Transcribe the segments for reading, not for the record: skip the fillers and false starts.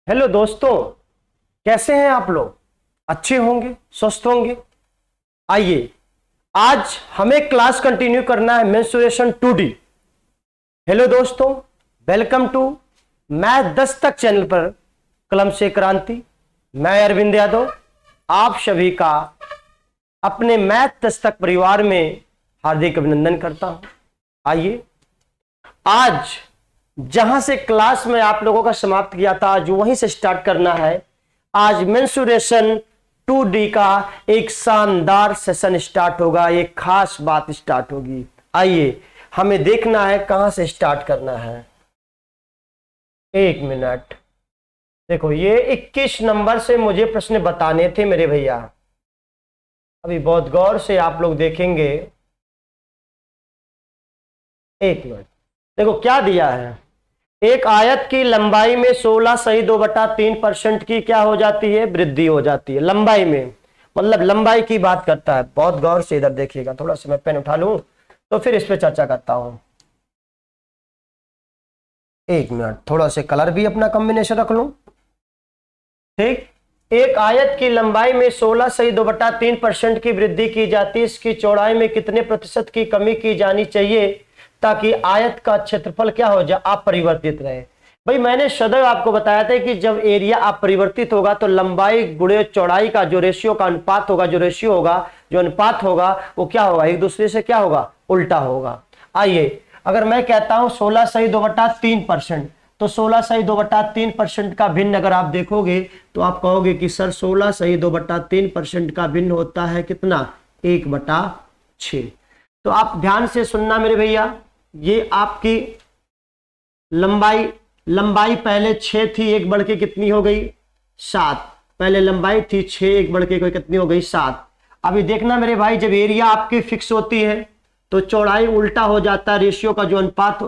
Hello दोस्तों, कैसे हैं आप लोग? अच्छे होंगे, स्वस्थ होंगे। आइए, आज हमें क्लास कंटिन्यू करना है मेंस्ट्रुएशन 2D। हेलो दोस्तों, वेलकम टू मैथ 10 तक चैनल पर कलम से क्रांति। मैं अरविंद यादव आप सभी का अपने मैथ 10 तक परिवार में हार्दिक अभिनंदन करता हूं। आइए, आज जहां से क्लास में आप लोगों का समाप्त किया था, आज वहीं से स्टार्ट करना है। आज मेंस्ट्रुएशन 2D का एक शानदार सेशन स्टार्ट होगा, एक खास बात स्टार्ट होगी। आइए, हमें देखना है कहां से स्टार्ट करना है। एक मिनट, देखो ये 21 नंबर से मुझे प्रश्न बताने थे मेरे भैया। अभी बहुत गौर से आप लोग देखेंगे। एक मिनट, देखो क्या दिया है। एक आयत की लंबाई में 16 सही 2/3% की क्या हो जाती है? वृद्धि हो जाती है। लंबाई में मतलब लंबाई की बात करता है। बहुत गौर से इधर देखिएगा। थोड़ा सा मैं पेन उठा लूं तो फिर इस पे चर्चा करता हूं। एक मिनट, थोड़ा से कलर भी अपना कॉम्बिनेशन रख लूं। ठीक, एक आयत की लंबाई में 16 सही 2/3% की वृद्धि की जाती है। इसकी चौड़ाई में कितने प्रतिशत की कमी की जानी चाहिए ताकि आयत का क्षेत्रफल क्या हो जाए? अपरिवर्तित रहे। भाई मैंने सदैव आपको बताया था कि जब एरिया अपरिवर्तित होगा तो लंबाई गुणे चौड़ाई का जो रेशियो का अनुपात होगा, जो अनुपात होगा वो क्या होगा? एक दूसरे से क्या होगा? उल्टा होगा। आइए, अगर मैं कहता हूं 16 सही 2/3%, तो 16 सही 2/3% का भिन्न अगर आप देखोगे तो आप कहोगे कि सर 16 सही 2/3% का भिन्न होता है कितना? 1/6। तो आप ध्यान से सुनना मेरे भैया। ये आपकी लंबाई पहले 6 थी, एक बढ़ के कितनी हो गई? 7। पहले लंबाई थी 6, एक बढ़ के कितनी हो गई? 7। अभी देखना मेरे भाई, जब एरिया आपकी फिक्स होती है तो चौड़ाई उल्टा हो जाता है। रेशियो का जो अनुपात,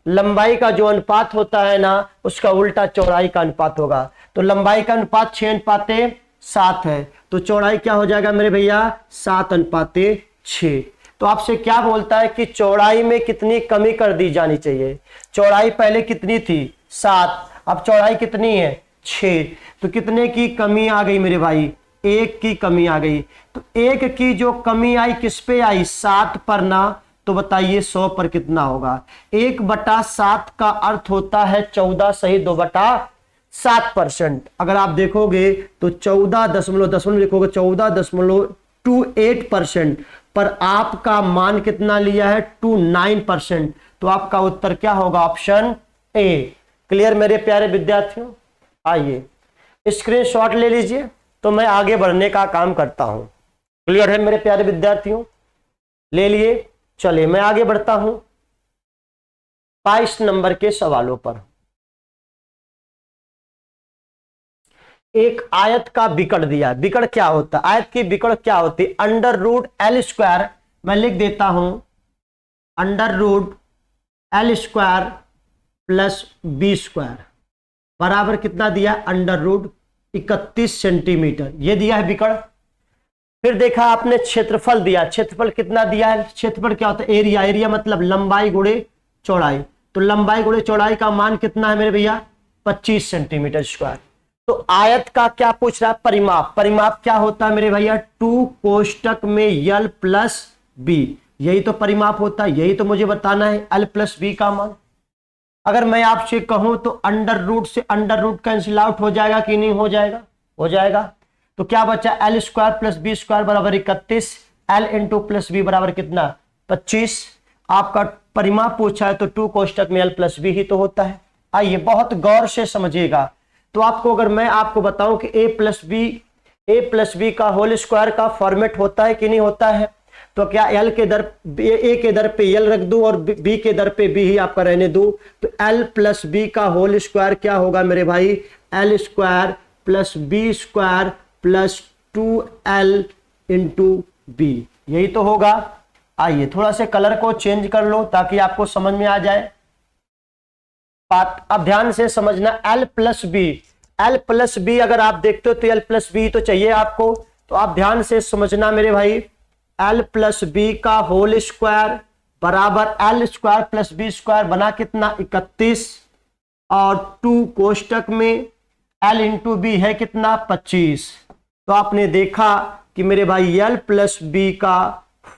लंबाई का जो अनुपात होता है ना, उसका उल्टा चौड़ाई का अनुपात होगा। तो लंबाई का अनुपात 6:7 है, तो चौड़ाई क्या हो जाएगा मेरे भैया? 7:6। तो आपसे क्या बोलता है कि चौड़ाई में कितनी कमी कर दी जानी चाहिए? चौड़ाई पहले कितनी थी? 7। अब चौड़ाई कितनी है? 6। तो कितने की कमी आ गई मेरे भाई? 1 की कमी आ गई। तो 1 की जो कमी आई किस पे आई? 7 पर ना। तो बताइए 100 पर कितना होगा? 1/7 का अर्थ होता है 14 सही 2/7%। अगर आप देखोगे तो 14 लिखोगे 14.28%, पर आपका मान कितना लिया है? 29%। तो आपका उत्तर क्या होगा? Option A. क्लियर मेरे प्यारे विद्यार्थियों? आइए, स्क्रीनशॉट ले लीजिए तो मैं आगे बढ़ने का काम करता हूं। क्लियर है मेरे प्यारे विद्यार्थियों? ले लिए? चलिए मैं आगे बढ़ता हूं 22 नंबर के सवालों पर। एक आयत का विकर्ण दिया। विकर्ण क्या होता है? आयत की विकर्ण क्या होती है? √L²। मैं लिख देता हूं √L² + B² बराबर कितना दिया? √31 सेंटीमीटर। ये दिया है विकर्ण। फिर देखा आपने क्षेत्रफल दिया। क्षेत्रफल कितना दिया है? क्षेत्रफल क्या होता है? एरिया मतलब लंबाई गुणे चौड़ाई। तो लंबाई गुणे चौड़ाई का मान कितना है मेरे भैया? 25 सेंटीमीटर स्क्वायर। तो आयत का क्या पूछ रहा है? परिमाप। परिमाप क्या होता है मेरे भैया? 2 कोष्टक में L + B। यही तो परिमाप होता है, यही तो मुझे बताना है L + B का मान। अगर मैं आपसे कहूं तो अंडर से अंडर रूट कैंसिल आउट हो जाएगा कि नहीं हो जाएगा? हो जाएगा। तो क्या बचा? L² + B² बराबर 31। L × + B बराबर कितना? 25। आपका परिमाप पूछा है तो 2 कोष्टक में L + B ही तो होता है। आइए बहुत गौर से समझिएगा। तो आपको अगर मैं आपको बताऊं कि A + B का होल स्क्वायर का फॉर्मेट होता है कि नहीं होता है, तो क्या A के दर पे L रख दूं और B के दर पे B ही आपका रहने दूं, तो L + B का होल स्क्वायर क्या होगा मेरे भाई? L² + B² + 2L × B। यही तो होगा। आइए थोड़ा से कलर को चेंज कर लो ताकि आपको समझ में आ जाए बात। अब ध्यान से समझना। L + B अगर आप देखते हो तो L + B तो चाहिए आपको। तो आप ध्यान से समझना मेरे भाई। L + B का होल स्क्वायर बराबर L² + B² बना कितना? 31। और 2 कोष्टक में L इंटू बी है कितना 25। तो आपने देखा कि मेरे भाई L प्लस बी का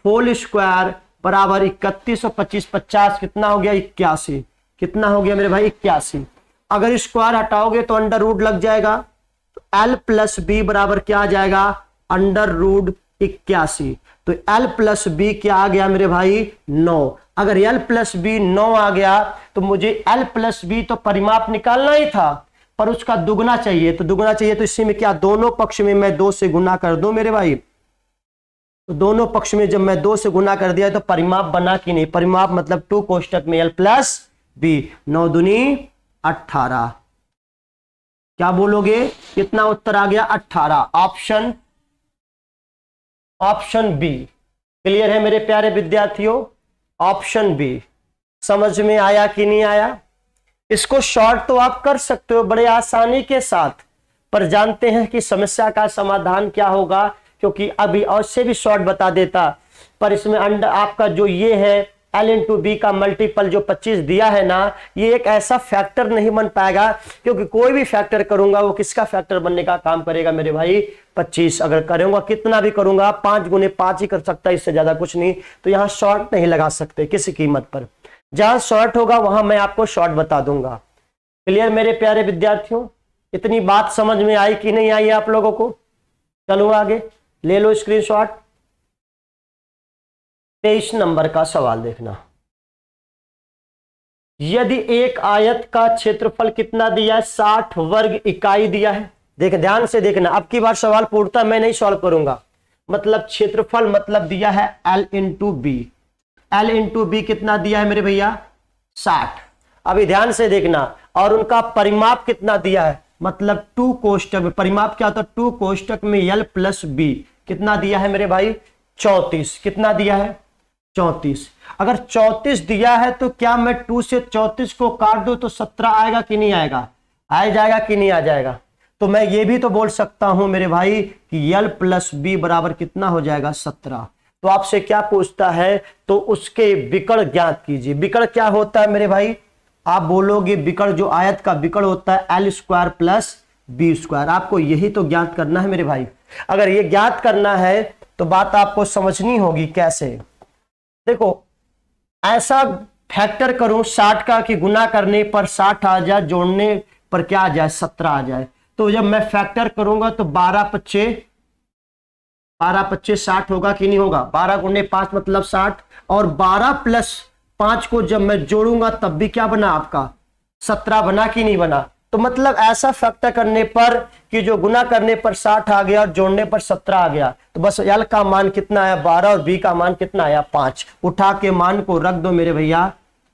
होल स्क्वायर बराबर 31 और 25 50 कितना हो गया 81। कितना हो गया मेरे भाई 81। अगर स्क्वायर हटाओगे तो अंडर रूट लग जाएगा। तो L प्लस बी बराबर क्या आ जाएगा अंडर रूट 81। तो L प्लस बी क्या आ गया मेरे भाई 9। अगर L प्लस बी 9 आ गया तो मुझे L प्लस बी तो परिमाप निकालना ही था पर उसका दुगना चाहिए। तो दुगना चाहिए तो इसी में क्या दोनों पक्ष में मैं 2 से गुना कर दूं मेरे भाई। तो दोनों पक्ष में जब मैं 2 से गुना कर दिया तो परिमाप बना कि नहीं। परिमाप मतलब 2 कोष्टक में L प्लस बी 9 दूनी 18। क्या बोलोगे कितना उत्तर आ गया 18। Option B. क्लियर है मेरे प्यारे विद्यार्थियों। ऑप्शन बी समझ में आया कि नहीं आया। इसको शॉर्ट तो आप कर सकते हो बड़े आसानी के साथ पर जानते हैं कि समस्या का समाधान क्या होगा क्योंकि अभी और से भी शॉर्ट बता देता पर इसमें अंडर आपका जो ये है L इंटू बी का मल्टीपल जो 25 दिया है ना ये एक ऐसा फैक्टर नहीं बन पाएगा क्योंकि कोई भी फैक्टर करूंगा वो किसका फैक्टर बनने का काम करेगा मेरे भाई 25। अगर करूंगा कितना भी करूंगा 5 गुने 5 ही कर सकता है इससे ज्यादा कुछ नहीं। तो यहां शॉर्ट नहीं लगा सकते किसी कीमत पर। जहां शॉर्ट होगा वहां मैं आपको शॉर्ट बता दूंगा। क्लियर मेरे प्यारे विद्यार्थियों। इतनी बात समझ में आई कि नहीं आई आप लोगों को। चलो आगे ले लो स्क्रीनशॉट। 23 नंबर का सवाल देखना। यदि एक आयत का क्षेत्रफल कितना दिया है 60 वर्ग इकाई दिया है। देख ध्यान से देखना अब की बार सवाल पूर्णतः मैं नहीं सॉल्व करूंगा। मतलब क्षेत्रफल मतलब दिया है L into B. L into B कितना दिया है मेरे भैया 60। अभी ध्यान से देखना और उनका परिमाप कितना दिया है मतलब 2 कोष्टक में परिमाप क्या होता है 2 कोष्टक में L प्लस बी कितना दिया है मेरे भाई 34। कितना दिया है 34। अगर 34 दिया है तो क्या मैं 2 से 34 को काट दूं तो 17 आएगा कि नहीं आएगा। आ जाएगा कि नहीं आ जाएगा। तो मैं ये भी तो बोल सकता हूं मेरे भाई कि L प्लस बी बराबर कितना हो जाएगा 17। तो आपसे क्या पूछता है तो उसके विकर्ण ज्ञात कीजिए। विकर्ण क्या होता है मेरे भाई आप बोलोगे विकर्ण जो आयत का विकर्ण होता है L square plus B square. आपको यही तो ज्ञात करना है मेरे भाई। अगर ये ज्ञात करना है तो बात आपको समझनी होगी कैसे। देखो ऐसा फैक्टर करूं 60 का कि गुना करने पर 60 आ जाए जोड़ने पर क्या आ जाए 17 आ जाए। तो जब मैं फैक्टर करूंगा तो 12 पच्चे 60 होगा कि नहीं होगा। 12 गुणे 5 मतलब 60 और 12 प्लस 5 को जब मैं जोड़ूंगा तब भी क्या बना आपका 17 बना कि नहीं बना। तो मतलब ऐसा फैक्टर करने पर कि जो गुना करने पर 60 आ गया और जोड़ने पर 17 आ गया। तो बस L का मान कितना आया 12 और B का मान कितना आया 5। उठा के मान को रख दो मेरे भैया।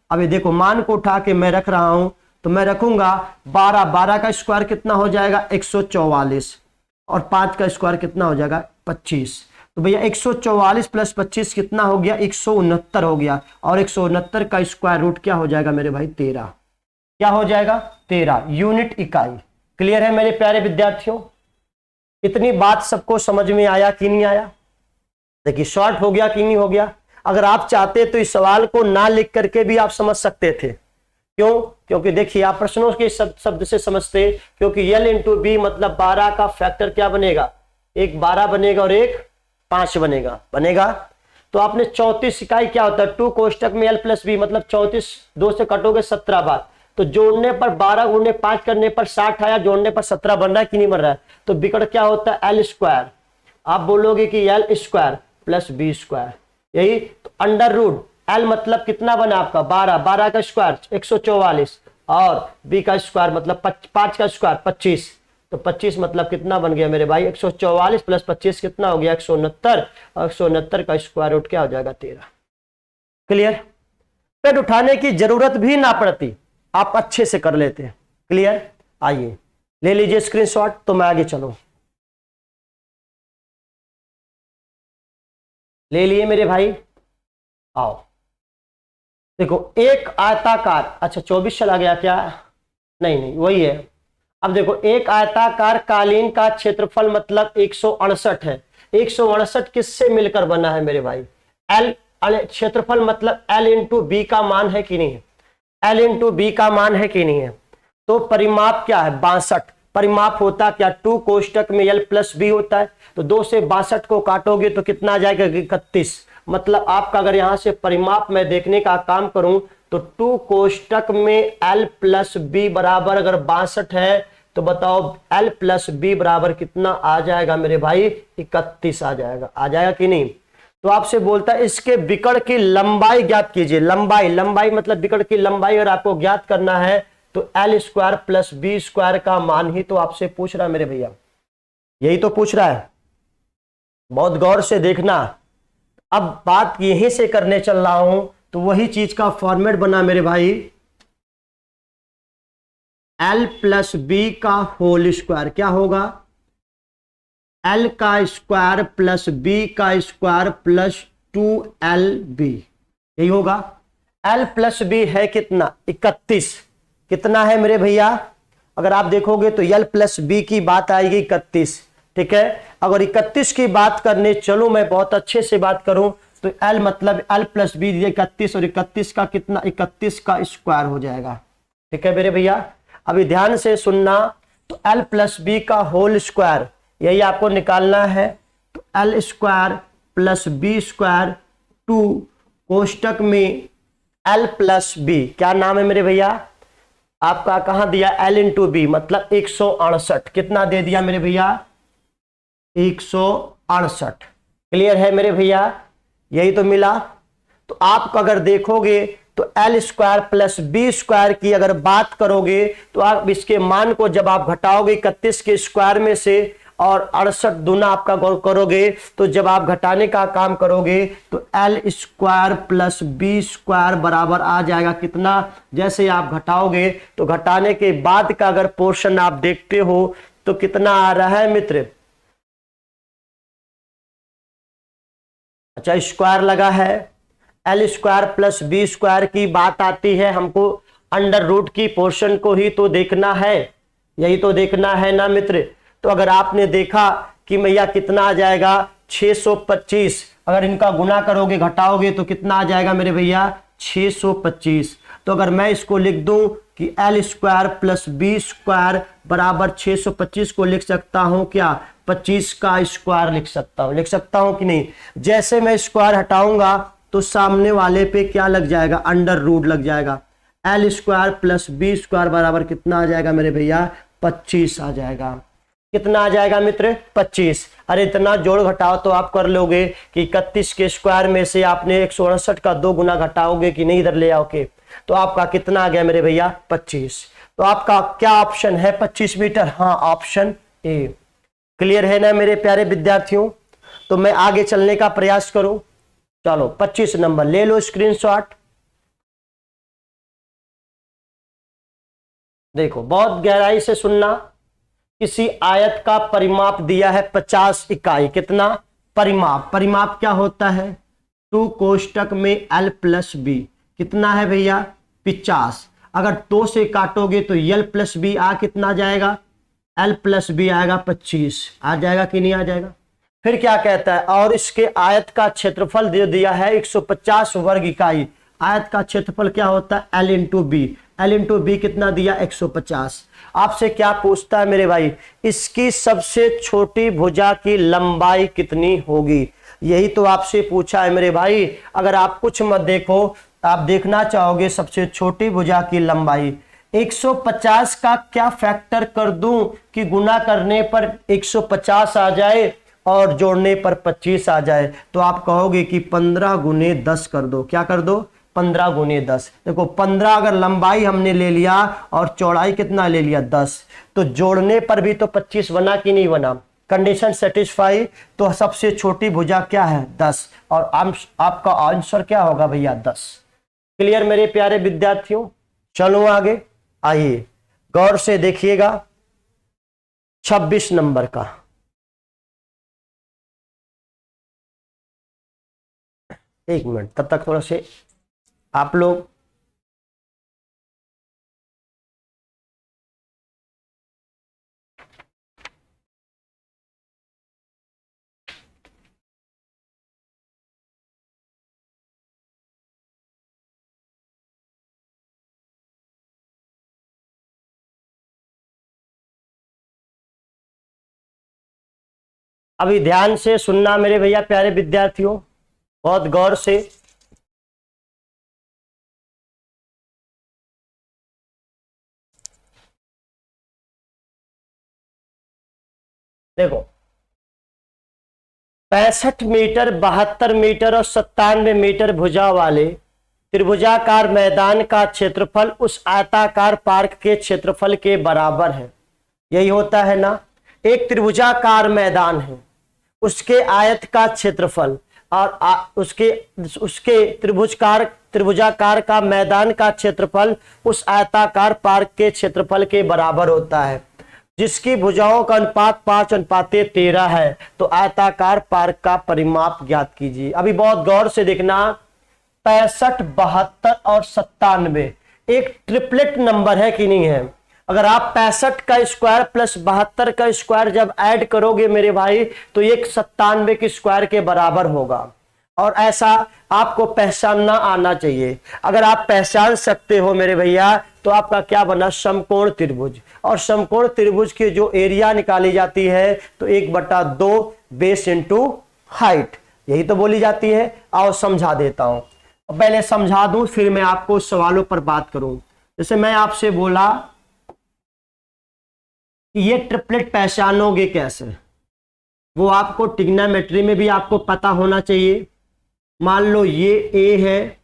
अभी देखो मान को उठा के मैं रख रहा हूं तो मैं रखूंगा 12 का स्क्वायर कितना हो जाएगा 144 और 5 का स्क्वायर कितना हो जाएगा 25। तो भैया 144 प्लस 25 कितना हो गया 169 हो गया और 169 का स्क्वायर रूट क्या हो जाएगा मेरे भाई 13। क्या हो जाएगा 13 यूनिट इकाई। क्लियर है मेरे प्यारे विद्यार्थियों। इतनी बात सबको समझ में आया कि नहीं आया। देखिए शॉर्ट हो गया कि नहीं हो गया। अगर आप चाहते तो इस सवाल को ना लिख करके भी आप समझ सकते थे। क्यों क्योंकि देखिए आप प्रश्नों के शब्द से समझते क्योंकि L इंटू बी मतलब 12 का फैक्टर क्या बनेगा एक 12 बनेगा और एक 5 बनेगा। तो आपने 34 इकाई क्या होता है 2 कोष्टक में L प्लस बी मतलब 34 2 से कटोगे 17 बार। तो जोड़ने पर 12 गुणे 5 करने पर 60 आया जोड़ने पर 17 बन रहा है कि नहीं बन रहा है। तो विकर्ण क्या होता है L स्क्वायर। आप बोलोगे कि L square plus B square यही। तो अंडर रूट L मतलब कितना बना आपका 12 का स्क्वायर 144 और B का स्क्वायर मतलब 5 का स्क्वायर 25। तो 25 मतलब कितना बन गया मेरे भाई 144 प्लस 25 कितना हो गया 169 और 169 का स्क्वायर रूट क्या हो जाएगा 13। क्लियर। पेड़ उठाने की जरूरत भी ना पड़ती आप अच्छे से कर लेते हैं। क्लियर। आइए ले लीजिए स्क्रीनशॉट तो मैं आगे चलूं। ले लिए मेरे भाई। आओ देखो एक आयताकार अच्छा 24 चला गया क्या नहीं वही है। अब देखो एक आयताकार कालीन का क्षेत्रफल मतलब 168 है। 168 किससे मिलकर बना है मेरे भाई L क्षेत्रफल मतलब L इंटू बी का मान है कि नहीं है। L इंटू बी का मान है कि नहीं है। तो परिमाप क्या है 62। परिमाप होता क्या 2 कोष्टक में l प्लस बी होता है, तो 2 से 62 को काटोगे तो कितना आ जाएगा 31। मतलब आपका अगर यहां से परिमाप में देखने का काम करूं तो 2 कोष्टक में l प्लस बी बराबर अगर 62 है तो बताओ l प्लस बी बराबर कितना आ जाएगा मेरे भाई 31 आ जाएगा। आ जाएगा कि नहीं। तो आपसे बोलता है इसके विकर्ण की लंबाई ज्ञात कीजिए। लंबाई, लंबाई मतलब विकर्ण की लंबाई अगर आपको ज्ञात करना है तो L square plus B square का मान ही तो आपसे पूछ रहा है मेरे भैया, यही तो पूछ रहा है। बहुत गौर से देखना, अब बात यहीं से करने चल रहा हूं तो वही चीज का फॉर्मेट बना मेरे भाई, एल प्लस बी का होल स्क्वायर क्या होगा, एल का स्क्वायर प्लस बी का स्क्वायर प्लस 2lb, यही होगा। एल प्लस बी है कितना 31, कितना है मेरे भैया, अगर आप देखोगे तो एल प्लस बी की बात आएगी 31, ठीक है। अगर 31 की बात करने चलूं, मैं बहुत अच्छे से बात करूं तो एल मतलब एल प्लस बी 31 और 31 का कितना 31 का स्क्वायर हो जाएगा, ठीक है मेरे भैया। अभी ध्यान से सुनना, तो एल प्लस बी का होल स्क्वायर यही आपको निकालना है। तो L square plus B square 2 कोष्टक में एल प्लस बी, क्या नाम है मेरे भैया आपका, कहां दिया एल इंटू बी मतलब 168, कितना दे दिया मेरे भैया 168। क्लियर है मेरे भैया, यही तो मिला। तो आप अगर देखोगे तो L square plus B square की अगर बात करोगे तो आप इसके मान को जब आप घटाओगे 31 के स्क्वायर में से और 68 दूना आपका गौर करोगे तो जब आप घटाने का काम करोगे तो L square plus B square बराबर आ जाएगा कितना, जैसे आप घटाओगे तो घटाने के बाद का अगर पोर्शन आप देखते हो तो कितना आ रहा है मित्र, अच्छा स्क्वायर लगा है, L square plus B square की बात आती है, हमको अंडर रूट की पोर्शन को ही तो देखना है, यही तो देखना है ना मित्र। तो अगर आपने देखा कि भैया कितना आ जाएगा 625, अगर इनका गुना करोगे घटाओगे तो कितना आ जाएगा मेरे भैया 625। तो अगर मैं इसको लिख दूं कि L square plus B square बराबर 625 को लिख सकता हूं क्या 25 का स्क्वायर लिख सकता हूं कि नहीं। जैसे मैं स्क्वायर हटाऊंगा तो सामने वाले पे क्या लग जाएगा अंडर रूट लग जाएगा, L square plus B square बराबर कितना आ जाएगा मेरे भैया 25 आ जाएगा। कितना आ जाएगा मित्र 25। अरे इतना जोड़ घटाओ तो आप कर लोगे कि 31 के स्क्वायर में से आपने 168 का 2 गुना घटाओगे कि नहीं, इधर ले आओगे तो आपका कितना आ गया मेरे भैया 25। तो आपका क्या ऑप्शन है 25 मीटर, हाँ ऑप्शन ए। क्लियर है ना मेरे प्यारे विद्यार्थियों। तो मैं आगे चलने का प्रयास करूं, चलो 25 नंबर ले लो स्क्रीनशॉट। देखो बहुत गहराई से सुनना, किसी आयत का परिमाप दिया है 50 इकाई, कितना परिमाप, परिमाप क्या होता है 2 कोष्टक में एल प्लस बी, कितना है भैया 50, अगर 2 से काटोगे तो एल प्लस बी आ कितना जाएगा एल प्लस बी आएगा 25, आ जाएगा कि नहीं आ जाएगा। फिर क्या कहता है, और इसके आयत का क्षेत्रफल दे दिया है 150 वर्ग इकाई, आयत का क्षेत्रफल क्या होता है L into B, L into B कितना दिया 150। आपसे क्या पूछता है मेरे भाई, इसकी सबसे छोटी भुजा की लंबाई कितनी होगी, यही तो आपसे पूछा है मेरे भाई। अगर आप कुछ मत देखो, आप देखना चाहोगे सबसे छोटी भुजा की लंबाई 150 का क्या फैक्टर कर दूं कि गुना करने पर 150 आ जाए और जोड़ने पर 25 आ जाए, तो आप कहोगे कि 15 गुने 10 कर दो, क्या कर दो 15 गुने 10। देखो 15 अगर लंबाई हमने ले लिया और चौड़ाई कितना ले लिया 10, तो जोड़ने पर भी तो 25 बना कि नहीं बना, कंडीशन सेटिस्फाई। तो सबसे छोटी भुजा क्या है 10 और आपका आंसर क्या होगा भैया 10। क्लियर मेरे प्यारे विद्यार्थियों। चलो आगे आइए, गौर से देखिएगा 26 नंबर का, एक मिनट तब तक थोड़ा से आप लोग अभी ध्यान से सुनना मेरे भैया प्यारे विद्यार्थियों, बहुत गौर से। देखो 65 मीटर, 72 मीटर और 97 मीटर भुजा वाले त्रिभुजाकार मैदान का क्षेत्रफल उस आयताकार पार्क के क्षेत्रफल के बराबर है। यही होता है ना, एक त्रिभुजाकार मैदान है, उसके आयत का क्षेत्रफल और उसके उसके त्रिभुजाकार का मैदान का क्षेत्रफल उस आयताकार पार्क के क्षेत्रफल के बराबर होता है, जिसकी भुजाओं का अनुपात 5:13 है। तो आयताकार पार्क का परिमाप ज्ञात कीजिए। अभी बहुत गौर से देखना, 65, 72 और 97 एक ट्रिपलेट नंबर है कि नहीं है। अगर आप 65 का स्क्वायर प्लस 72 का स्क्वायर जब ऐड करोगे मेरे भाई, तो ये 97 के स्क्वायर के बराबर होगा। और ऐसा आपको पहचानना आना चाहिए। अगर आप पहचान सकते हो मेरे भैया, तो आपका क्या बना, समकोण त्रिभुज। और समकोण त्रिभुज की जो एरिया निकाली जाती है, तो 1/2 बेस इंटू हाइट, यही तो बोली जाती है। आओ समझा देता हूं, पहले समझा दूं फिर मैं आपको सवालों पर बात करूं। जैसे मैं आपसे बोला कि ये ट्रिपलेट पहचानोगे कैसे, वो आपको ट्रिग्नोमेट्री में भी आपको पता होना चाहिए। मान लो ये ए है,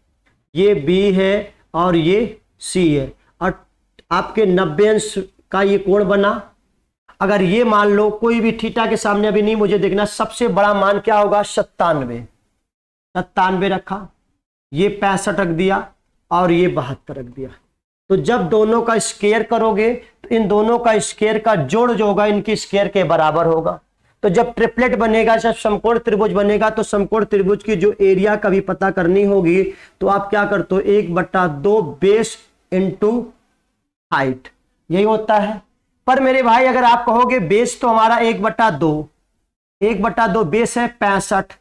ये बी है और ये सी है, और आपके 90 अंश का ये कोण बना। अगर ये मान लो कोई भी थीटा के सामने अभी नहीं मुझे देखना, सबसे बड़ा मान क्या होगा, 97 रखा, ये 65 रख दिया और ये 72 रख दिया। तो जब दोनों का स्क्वायर करोगे तो इन दोनों का स्क्वायर का जोड़ जो होगा इनकी स्क्वायर के बराबर होगा। तो जब ट्रिपलेट बनेगा, जब समकोण त्रिभुज बनेगा, तो समकोण त्रिभुज की जो एरिया का भी पता करनी होगी, तो आप क्या करते हो, 1/2 बेस इंटू हाइट, यही होता है। पर मेरे भाई अगर आप कहोगे बेस तो हमारा 1/2 बेस है 65,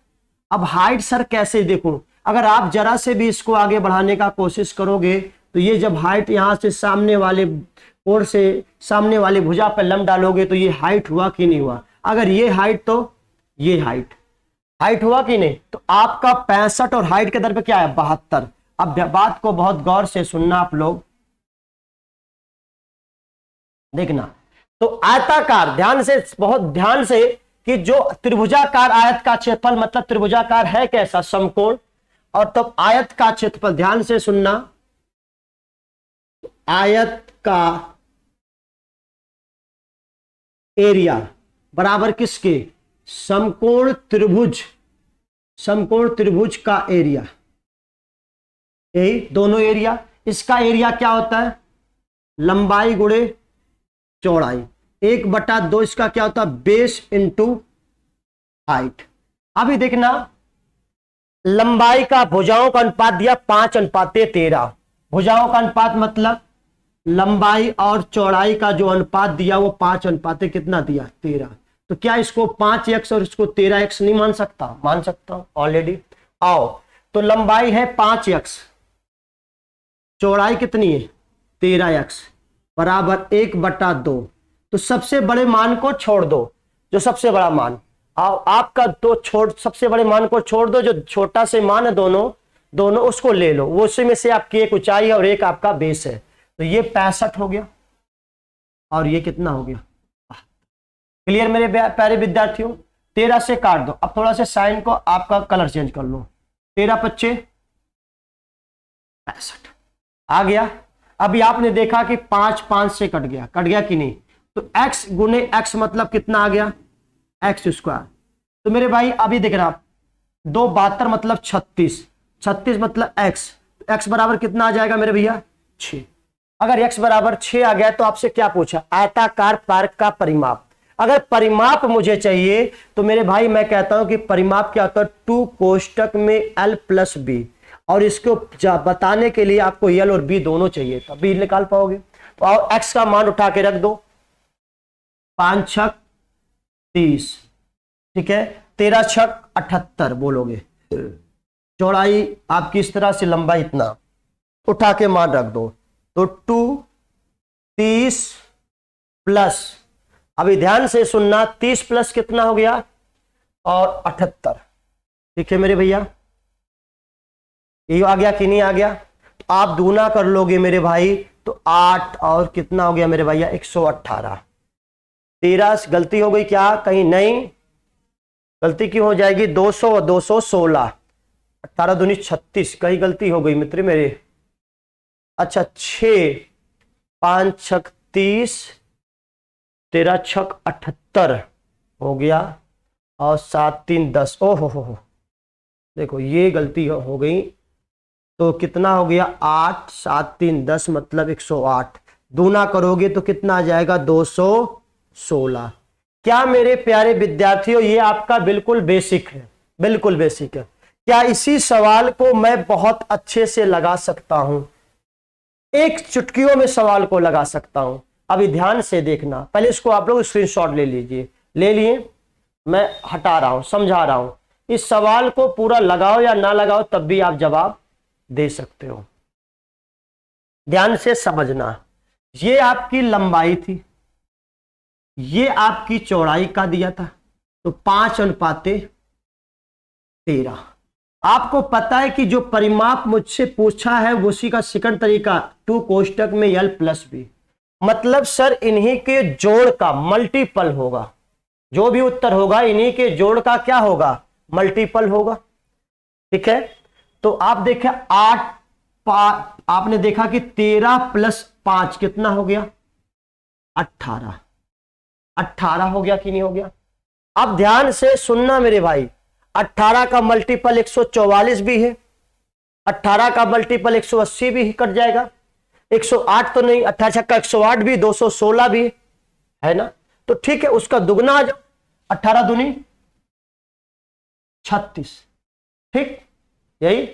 अब हाइट सर कैसे देखूं। अगर आप जरा से भी इसको आगे बढ़ाने का कोशिश करोगे, तो ये जब हाइट यहां से सामने वाले कोण से सामने वाली भुजा पर लंब डालोगे, तो ये हाइट हुआ कि नहीं हुआ। अगर ये हाइट तो ये हाइट हुआ कि नहीं। तो आपका 65 और हाइट के दर पे क्या है, 72। अब बात को बहुत गौर से सुनना आप लोग, देखना। तो आयताकार, ध्यान से, बहुत ध्यान से, कि जो त्रिभुजाकार आयत का क्षेत्रफल, मतलब त्रिभुजाकार है कैसा, समकोण, और तब आयत का क्षेत्रफल, ध्यान से सुनना, आयत का एरिया बराबर किसके, समकोण त्रिभुज का एरिया, यही दोनों एरिया। इसका एरिया क्या होता है, लंबाई गुणे चौड़ाई, 1/2 इसका क्या होता है, बेस इंटू हाइट। अभी देखना, लंबाई का भुजाओं का अनुपात दिया 5:13। भुजाओं का अनुपात मतलब लंबाई और चौड़ाई का जो अनुपात दिया वो 5 कितना दिया, 13। तो क्या इसको 5x और इसको 13x नहीं मान सकता, मान सकता हूं ऑलरेडी। आओ, तो लंबाई है 5x, चौड़ाई कितनी है 13x, बराबर 1/2। तो सबसे बड़े मान को छोड़ दो, जो सबसे बड़ा मान, आओ आपका सबसे बड़े मान को छोड़ दो, जो छोटा से मान है दोनों उसको ले लो, वो उसी में से आपकी एक ऊंचाई है और एक आपका बेस है। तो ये 65 हो गया और ये कितना हो गया, क्लियर मेरे प्यारे विद्यार्थियों। 13 से काट दो, अब थोड़ा सा साइन को आपका कलर चेंज कर लो, 13×5 = 65 आ गया। अभी आपने देखा कि 5 से कट गया कि नहीं। तो x गुने x मतलब कितना आ गया, x²। तो मेरे भाई अभी देख रहा, 2×72 मतलब 36 मतलब x बराबर कितना आ जाएगा मेरे भैया, 6। अगर x बराबर 6 आ गया, तो आपसे क्या पूछा, आयताकार पार्क का परिमाप। अगर परिमाप मुझे चाहिए, तो मेरे भाई मैं कहता हूं कि परिमाप क्या होता है, 2 कोष्टक में l + b, और इसको बताने के लिए आपको l और b दोनों चाहिए, तब b निकाल पाओगे। तो और x का मान उठा के रख दो, 5×6 = 30, ठीक है, 13×6 = 78 बोलोगे। चौड़ाई आपकी इस तरह से, लंबाई इतना, उठा के मान रख दो। तो 2 30 प्लस, अभी ध्यान से सुनना, 30 प्लस कितना हो गया और 78। ठीक है मेरे भैया, ये आ गया कि नहीं आ गया? तो आप दूना कर लोगे मेरे भाई तो 8 और कितना हो गया मेरे भैया 118। 13 गलती हो गई क्या? कहीं नहीं, गलती क्यों हो जाएगी? 200 और 216, 18 दूनी 36, कहीं गलती हो गई मित्र मेरे। अच्छा 6 5 छक 30, 13 छक 78 हो गया और 7 3 10। ओहो हो, देखो ये गलती हो गई। तो कितना हो गया? 8 7 3 10 मतलब 108। दूना करोगे तो कितना आ जाएगा? 216। क्या मेरे प्यारे विद्यार्थियों, ये आपका बिल्कुल बेसिक है, बिल्कुल बेसिक है। क्या इसी सवाल को मैं बहुत अच्छे से लगा सकता हूं? एक चुटकियों में सवाल को लगा सकता हूं। अभी ध्यान से देखना, पहले इसको आप लोग स्क्रीनशॉट ले लीजिए। ले लिए? मैं हटा रहा हूं, समझा रहा हूं। इस सवाल को पूरा लगाओ या ना लगाओ तब भी आप जवाब दे सकते हो। ध्यान से समझना, ये आपकी लंबाई थी, ये आपकी चौड़ाई का दिया था, तो 5:13। आपको पता है कि जो परिमाप मुझसे पूछा है उसी का सेकंड तरीका 2 कोष्टक में l + b, मतलब सर इन्हीं के जोड़ का मल्टीपल होगा। जो भी उत्तर होगा इन्हीं के जोड़ का क्या होगा? मल्टीपल होगा। ठीक है, तो आप देखें 8 आपने देखा कि 13 + 5 कितना हो गया? 18। 18 हो गया कि नहीं हो गया? अब ध्यान से सुनना मेरे भाई, 18 का मल्टीपल 144 भी है, 18 का मल्टीपल 180 भी कट जाएगा, 108 तो नहीं, 18 छक्का 108 भी, 216 भी है ना? तो ठीक है, उसका दुगना आ जाओ, 18 दूनी 36। ठीक, यही।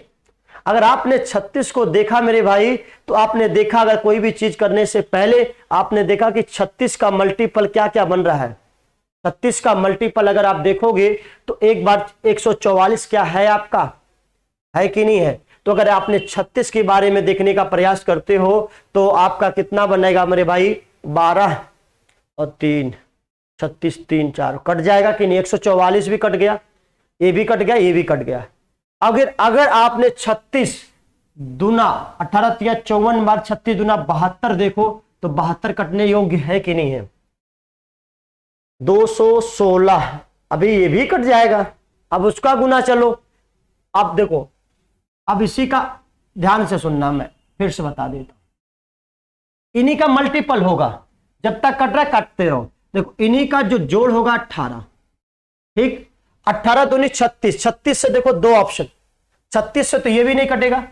अगर आपने 36 को देखा मेरे भाई, तो आपने देखा अगर कोई भी चीज करने से पहले आपने देखा कि 36 का मल्टीपल क्या क्या बन रहा है। 36 का मल्टीपल अगर आप देखोगे तो एक बार 144 क्या है आपका, है कि नहीं है? तो अगर आपने 36 के बारे में देखने का प्रयास करते हो तो आपका कितना बनेगा मेरे भाई? 12 और 3 36 3 4 कट जाएगा कि नहीं? 144 भी कट गया, ये भी कट गया, ये भी कट गया। अगर आपने 36 दूना 18 3 54 बार 36 दूना 72 देखो तो 72 कटने योग्य है कि नहीं है? 216, अभी ये भी कट जाएगा। अब उसका गुना चलो, अब देखो, अब इसी का ध्यान से सुनना, मैं फिर से बता देता हूं। इन्हीं का मल्टीपल होगा, जब तक कट रहा है काटते रहो। देखो इन्हीं का जो जोड़ होगा 18, ठीक, 18 दूनी 36, 36 से देखो 2 ऑप्शन, 36 से तो ये भी नहीं कटेगा,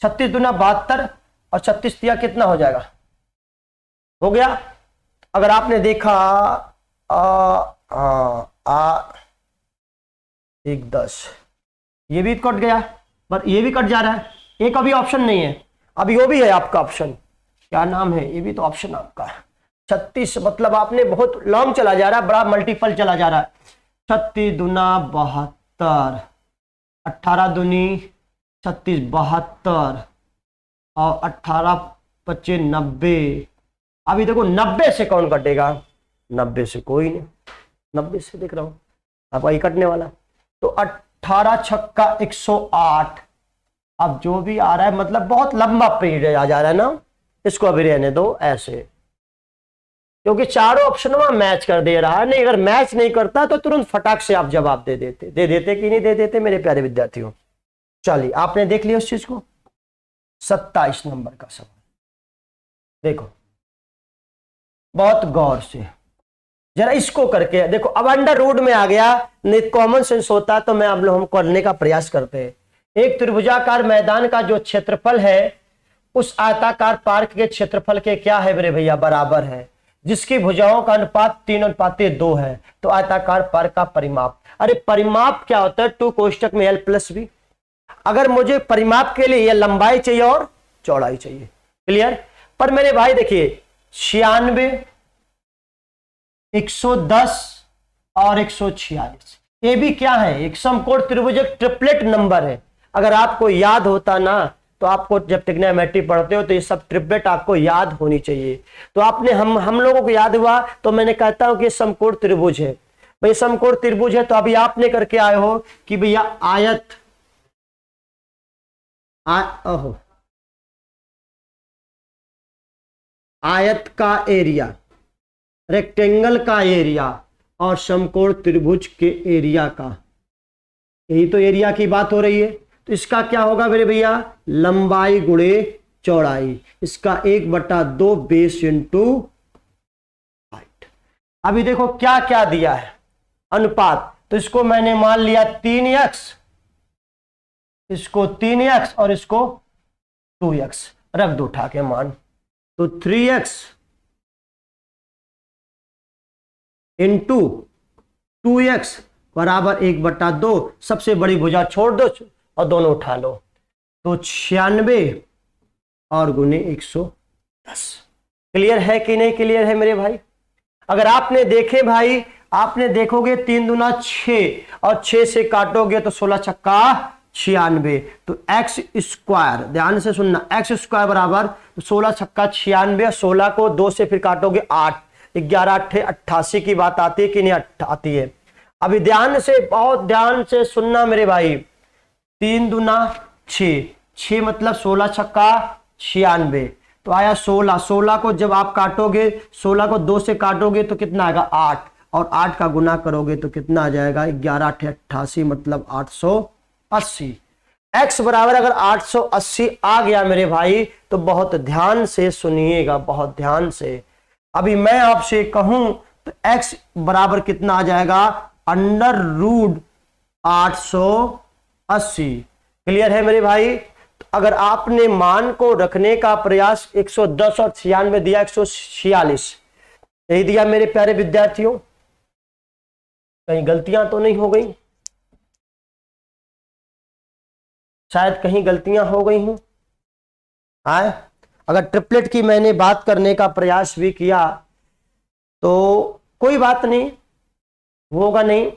36 दूना 72 और 36 दिया कितना हो जाएगा? हो गया। अगर आपने देखा एक 10, ये भी कट गया, पर ये भी कट जा रहा है, एक अभी ऑप्शन नहीं है, अभी वो भी है आपका ऑप्शन, क्या नाम है? ये भी तो ऑप्शन आपका 36, मतलब आपने बहुत लॉन्ग चला जा रहा है, बड़ा मल्टीपल चला जा रहा है। 36 दूना 72, 18 दूनी 36 72 और 18 25 90। अभी देखो 90 से कौन कटेगा? 90 से कोई नहीं, 90 से देख रहा हूं आपका ही कटने वाला। तो 18 छक्का 108, अब जो भी आ रहा है मतलब बहुत लंबा पीरियड आ जा रहा है ना, इसको अभी रहने दो ऐसे, क्योंकि चारों ऑप्शन में मैच कर दे रहा है। नहीं, अगर मैच नहीं करता तो तुरंत फटाक से आप जवाब दे देते कि नहीं दे देते मेरे प्यारे विद्यार्थियों? चलिए, आपने देख लिया उस चीज को। 27 नंबर का सवाल देखो, बहुत गौर से जरा इसको करके देखो। अब अंडर रूट में आ गया, नहीं कॉमन सेंस होता तो मैं आप लोग हम करने का प्रयास करते हैं। एक त्रिभुजाकार मैदान का जो क्षेत्रफल है उस आयताकार पार्क के क्षेत्रफल के क्या है मेरे भैया? बराबर है, जिसकी भुजाओं का अनुपात 3:2 है। तो आयताकार पार्क का परिमाप, अरे परिमाप क्या होता है? 2 कोष्टक में l + b। अगर मुझे परिमाप के लिए लंबाई चाहिए और चौड़ाई चाहिए, क्लियर? पर मेरे भाई देखिए 96 110 और 146, ये भी क्या है? एक समकोण त्रिभुज, एक ट्रिपलेट नंबर है। अगर आपको याद होता ना, तो आपको जब ट्रिग्नोमेट्री पढ़ते हो तो ये सब ट्रिपलेट आपको याद होनी चाहिए। तो आपने हम लोगों को याद हुआ, तो मैंने कहता हूं कि समकोण त्रिभुज है। भाई समकोण त्रिभुज है, तो अभी आपने करके आए हो कि भैया आयत का एरिया, रेक्टेंगल का एरिया और समकोण त्रिभुज के एरिया का, यही तो एरिया की बात हो रही है। तो इसका क्या होगा मेरे भैया, लंबाई गुणे चौड़ाई, इसका 1/2 बेस इंटू हाइट। अभी देखो क्या क्या दिया है अनुपात, तो इसको मैंने मान लिया 3x, इसको 3x और इसको 2x, रख दो उठा के मान, तो 3x इंटू 2x बराबर 1/2, सबसे बड़ी भुजा छोड़ दो और दोनों उठा लो, तो 96 और गुने 110। क्लियर है कि नहीं क्लियर है मेरे भाई? अगर आपने देखे भाई, आपने देखोगे 3 दूना 6 और 6 से काटोगे तो 16 छक्का 96, तो एक्स स्क्वायर, ध्यान से सुनना, एक्स स्क्वायर बराबर 16 छक्का 96, 16 को 2 से फिर काटोगे 8, 11 8 88 की बात आती है कि नहीं आती है? अभी ध्यान से, बहुत ध्यान से सुनना मेरे भाई, 3 दूना 6, 6 मतलब 16 छक्का 96, तो आया 16, 16 को जब आप काटोगे, 16 को 2 से काटोगे तो कितना आएगा 8, और 8 का गुना करोगे तो कितना आ जाएगा 11 8 88 मतलब 880। x बराबर अगर 880 आ गया मेरे भाई, तो बहुत ध्यान से सुनिएगा, बहुत ध्यान से। अभी मैं आपसे कहूं तो x बराबर कितना आ जाएगा, √880। क्लियर है मेरे भाई? तो अगर आपने मान को रखने का प्रयास 110 और 96 दिया, 146 यही दिया मेरे प्यारे विद्यार्थियों, कहीं गलतियां तो नहीं हो गई? शायद कहीं गलतियां हो गई हूं। अगर ट्रिपलेट की मैंने बात करने का प्रयास भी किया तो कोई बात नहीं, होगा नहीं,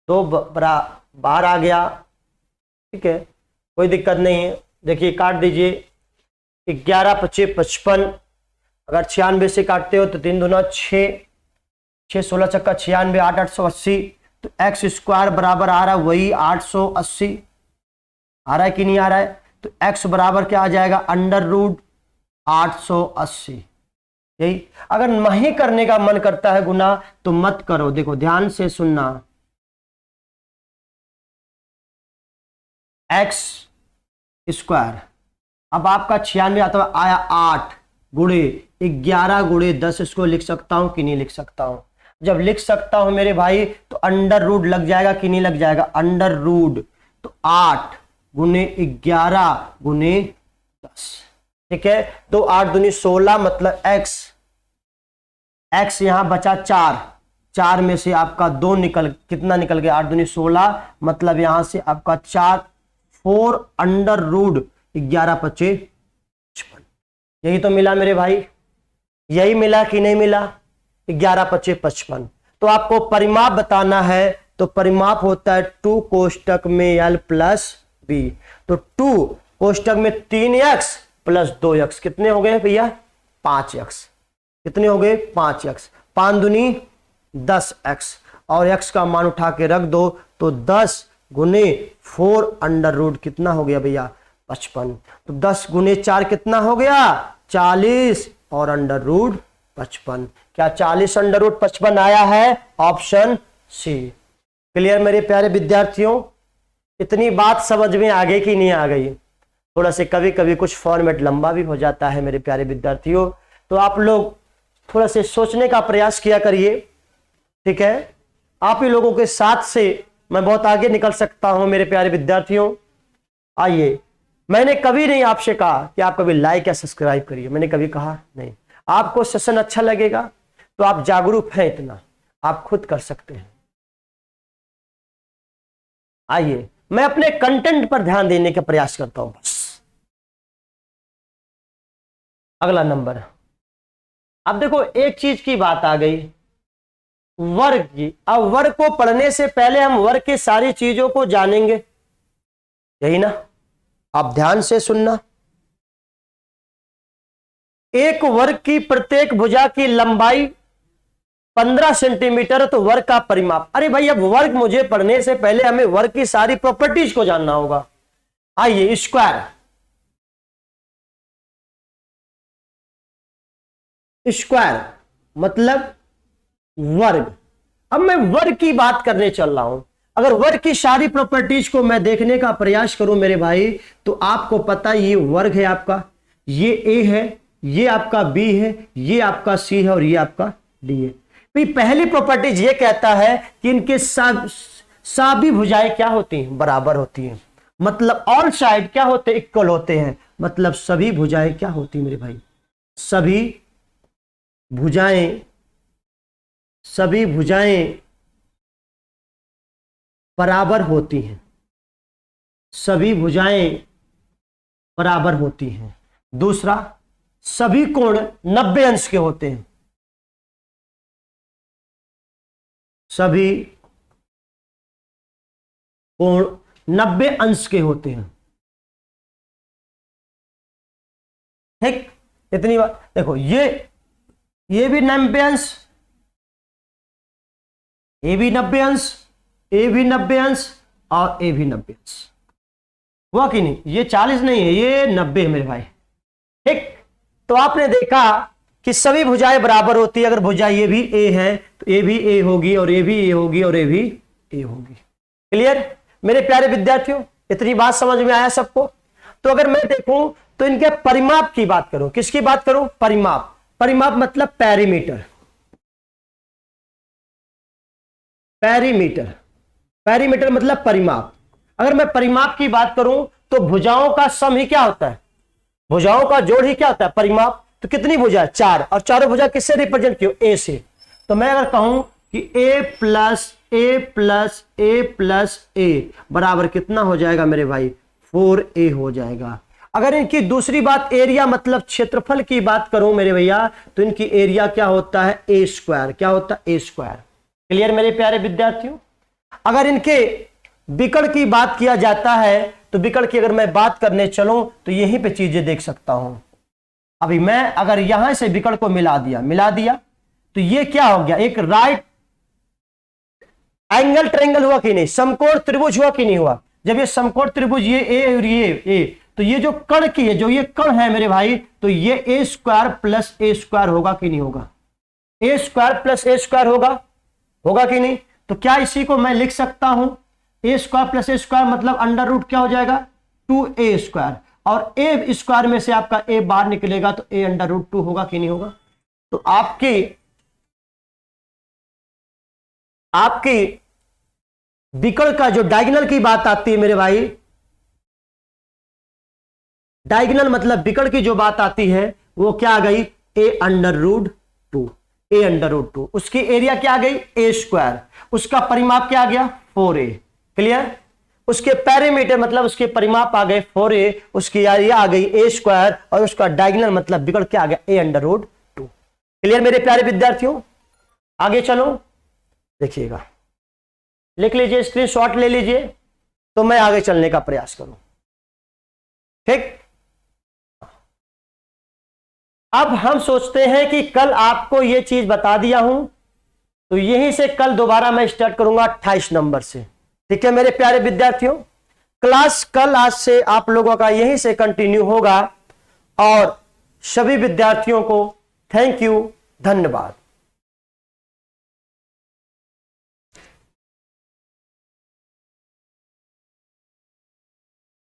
तो बाहर आ गया, ठीक है, कोई दिक्कत नहीं है। देखिए काट दीजिए, 11 25 55, अगर 96 से काटते हो तो 3 दूना 6, 6 16 छक्का 96, 8 880, तो एक्स स्क्वायर बराबर आ रहा है वही 880, आ रहा है कि नहीं आ रहा है? तो x बराबर क्या आ जाएगा, √880। यही, अगर नहीं करने का मन करता है गुना तो मत करो। देखो ध्यान से सुनना, x स्क्वायर, अब आपका 96 आता है, आया 8 गुणे 11 गुणे 10, इसको लिख सकता हूं कि नहीं लिख सकता हूं? जब लिख सकता हूं मेरे भाई तो √ लग जाएगा कि नहीं लग जाएगा, √ तो 8 गुने 11 गुने 10, ठीक है। तो 8 दूनी 16 मतलब x यहां बचा 4, 4 में से आपका 2 कितना निकल गया, 8 दूनी 16, मतलब यहां से आपका 4 4 √11 25 55, यही तो मिला मेरे भाई, यही मिला कि नहीं मिला, 11 25 55। तो आपको परिमाप बताना है, तो परिमाप होता है 2 कोष्टक में l प्लस b, तो 2 कोष्टक में 3x प्लस 2x, कितने हो गए भैया 5x, कितने हो गए 5x, 5 दूनी 10x, और x का मान उठा के रख दो, तो 10 गुने 4 √ कितना हो गया भैया 55, तो 10 गुने 4 कितना हो गया 40, और √ 55, क्या 40 √ 55 आया है? Option C. क्लियर मेरे प्यारे विद्यार्थियों? इतनी बात समझ में आ गई कि नहीं आ गई? थोड़ा से कभी कभी कुछ फॉर्मेट लंबा भी हो जाता है मेरे प्यारे विद्यार्थियों, तो आप लोग थोड़ा से सोचने का प्रयास किया करिए, ठीक है। आप ही लोगों के साथ से मैं बहुत आगे निकल सकता हूं मेरे प्यारे विद्यार्थियों। आइए, मैंने कभी नहीं आपसे कहा कि आप कभी लाइक या सब्सक्राइब करिए, मैंने कभी कहा नहीं। आपको सेशन अच्छा लगेगा तो आप जागरूक हैं, इतना आप खुद कर सकते हैं। आइए, मैं अपने कंटेंट पर ध्यान देने का प्रयास करता हूं बस। अगला नंबर, अब देखो एक चीज की बात आ गई, वर्ग की। अब वर्ग को पढ़ने से पहले हम वर्ग की सारी चीजों को जानेंगे, यही ना? आप ध्यान से सुनना, एक वर्ग की प्रत्येक भुजा की लंबाई 15 सेंटीमीटर तो वर्ग का परिमाप। अरे भाई अब वर्ग मुझे पढ़ने से पहले हमें वर्ग की सारी प्रॉपर्टीज को जानना होगा। आइए स्क्वायर, स्क्वायर मतलब वर्ग। अब मैं वर्ग की बात करने चल रहा हूं। अगर वर्ग की सारी प्रॉपर्टीज को मैं देखने का प्रयास करूं मेरे भाई, तो आपको पता ये वर्ग है आपका, ये ए है, ये आपका बी है, ये आपका सी है और ये आपका डी है। तो पहली प्रॉपर्टीज ये कहता है कि इनके सभी भुजाएं क्या होती हैं, बराबर होती हैं। मतलब ऑल साइड क्या होते हैं, इक्वल होते हैं। मतलब सभी भुजाएं क्या होती मेरे भाई, सभी भुजाएं, सभी भुजाएं बराबर होती हैं, सभी भुजाएं बराबर होती हैं। दूसरा, सभी कोण 90 अंश के होते हैं, सभी कोण 90 अंश के होते हैं। ठीक, इतनी बात। देखो ये भी 90 अंश, ये भी 90 अंश, ए भी 90 अंश और ए भी 90 अंश हुआ कि नहीं। ये 40 नहीं है, ये 90 है मेरे भाई। ठीक, तो आपने देखा कि सभी भुजाएं बराबर होती है। अगर भुजा ये भी ए है तो ये भी ए होगी और ये भी ए होगी और ये भी ए होगी। क्लियर मेरे प्यारे विद्यार्थियों, इतनी बात समझ में आया सबको। तो अगर मैं देखूं तो इनके परिमाप की बात करूं, किसकी बात करूं, परिमाप। परिमाप मतलब पेरीमीटर, पेरीमीटर, पेरीमीटर मतलब परिमाप। अगर मैं परिमाप की बात करूं तो भुजाओं का सम ही क्या होता है, भुजाओं का जोड़ ही क्या होता है, परिमाप। तो कितनी भुजा, 4, और चारों भुजा किससे रिप्रेजेंट की, ए से। तो मैं अगर कहूं कि ए प्लस ए प्लस ए प्लस ए बराबर कितना हो जाएगा मेरे भाई, 4a हो जाएगा। अगर इनकी दूसरी बात एरिया मतलब क्षेत्रफल की बात करूं मेरे भैया, तो इनकी एरिया क्या होता है, ए स्क्वायर। क्या होता है, ए स्क्वायर। क्लियर मेरे प्यारे विद्यार्थियों। अगर इनके विकर्ण की बात किया जाता है तो विकर्ण की अगर मैं बात करने चलूं तो यहीं पे चीजें देख सकता हूं। अभी मैं अगर यहां से विकर्ण को मिला दिया तो ये क्या हो गया, एक राइट एंगल ट्रायंगल हुआ कि नहीं, समकोण त्रिभुज हुआ कि नहीं हुआ। जब ये समकोण त्रिभुज, ये ए और ये ए, तो ये जो कर्ण की है, जो ये कर्ण है मेरे भाई, तो ये ए स्क्वायर प्लस ए स्क्वायर होगा कि नहीं होगा, ए स्क्वायर प्लस ए स्क्वायर होगा कि नहीं। तो क्या इसी को मैं लिख सकता हूं, ए स्क्वायर प्लस ए स्क्वायर मतलब अंडर रूट क्या हो जाएगा, 2a स्क्वायर, और ए स्क्वायर में से आपका ए बाहर निकलेगा तो ए अंडर रूट 2 होगा कि नहीं होगा। तो आपकी विकर्ण का जो डायगोनल की बात आती है मेरे भाई, डायगोनल मतलब विकर्ण की जो बात आती है वो क्या आ गई, A under root 2, A under root 2। उसकी एरिया क्या आ गई, ए स्क्वायर। उसका परिमाप क्या आ गया, 4a। क्लियर। उसके पेरीमीटर मतलब उसके परिमाप आ गए 4a, उसकी एरिया आ गई ए स्क्वायर, और उसका डायगोनल मतलब विकर्ण क्या आ गया, ए अंडर रूट 2। क्लियर मेरे प्यारे विद्यार्थियों। आगे चलो, देखिएगा, लिख लीजिए, स्क्रीनशॉट ले लीजिए, तो मैं आगे चलने का प्रयास करूं। ठीक। अब हम सोचते हैं कि कल आपको यह चीज बता दिया हूं, तो यहीं से कल दोबारा मैं स्टार्ट करूंगा 28 नंबर से। ठीक है मेरे प्यारे विद्यार्थियों, क्लास कल आज से आप लोगों का यहीं से कंटिन्यू होगा। और सभी विद्यार्थियों को थैंक यू, धन्यवाद।